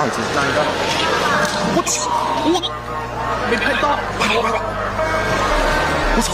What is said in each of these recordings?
二级加一张。我去，我没拍到，拍我拍吧。我操！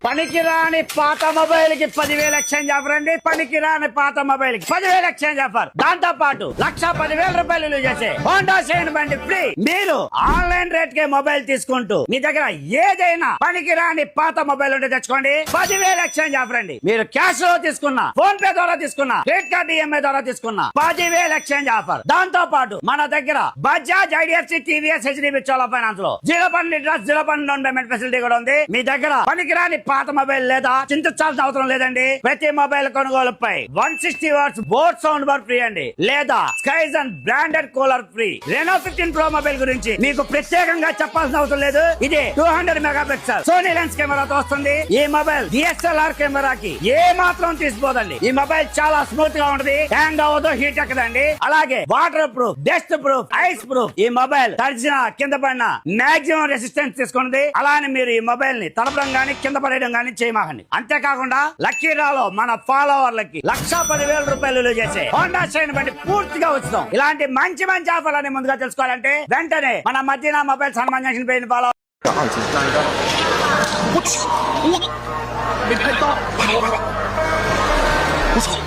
పనికిరాని పాత మొబైల్ కి 10,000 ఎక్స్చేంజ్ ఆఫర్ అండి. పనికిరాని పాత మొబైల్ కి 10,000 ఎక్స్చేంజ్ ఆఫర్. దాంతో పాటు 1,10,000 విలువ చేసే హోండా షైన్ బండి ఫ్రీ. మీరు ఆన్లైన్ రేట్ కే మొబైల్ తీసుకుంటూ మీ దగ్గర ఏదైనా పనికిరాని పాత మొబైల్ ఉంటే తెచ్చుకోండి. 10,000 ఎక్స్చేంజ్ ఆఫర్ అండి. మీరు క్యాష్ లో తీసుకున్నా, ఫోన్ పే ద్వారా తీసుకున్నా, క్రెడిట్ కార్డు ఈఎంఐ ద్వారా తీసుకున్నా 10,000 ఎక్స్చేంజ్ ఆఫర్. దాంతో పాటు మన దగ్గర Bajaj, IDFC, TVS, HDB Chola finance లో 0% ఇంట్రెస్ట్, 0% డౌన్ పేమెంట్ ఫెసిలిటీ కూడా ఉంది. మీ దగ్గర పనికిరాని పాత మొబైల్ లేదా చింతించాల్సిన అవసరం లేదండి. ప్రతి మొబైల్ కొనుగోలుపై 160 watts boAt sound bar free అండి, లేదా స్కైజన్ branded cooler free. Reno 15 pro mobile గురించి మీకు ప్రత్యేకంగా చెప్పాల్సిన అవసరం లేదు. ఇది 200 మెగాపిక్సెల్ సోనీ లెన్స్ కెమెరాతో వస్తుంది. ఈ మొబైల్ DSLR కెమెరాకి ఏ మాత్రం తీసిపోదండి. ఈ మొబైల్ చాలా స్మూత్ గా ఉంటది, హ్యాంగ్ అవ్వదు, హీట్ ఎక్కదండి. అలాగే water proof, dust proof, ice proof. ఈ మొబైల్ తడిచిన కింద పడిన మాక్సిమం రెసిస్టెన్స్ తీసుకున్నది. అలానే మీరు ఈ మొబైల్ ని తడపడం గానీ కింద పడేయడం గానీ చేయమాకండి. అంతేకాకుండా లక్కీ డ్రాలో మన ఫాలోవర్లకి 1,10,000 విలువ చేసే హోండా షైన్ బండి పూర్తిగా ఉచితం. ఇలాంటి మంచి మంచి ఆఫర్లని ముందుగా తెలుసుకోవాలంటే వెంటనే మన మదీనా మొబైల్స్ హనుమాన్ పేజ్ ఫాలో.二级加一张。我去，我没拍到，拍我拍吧。我操！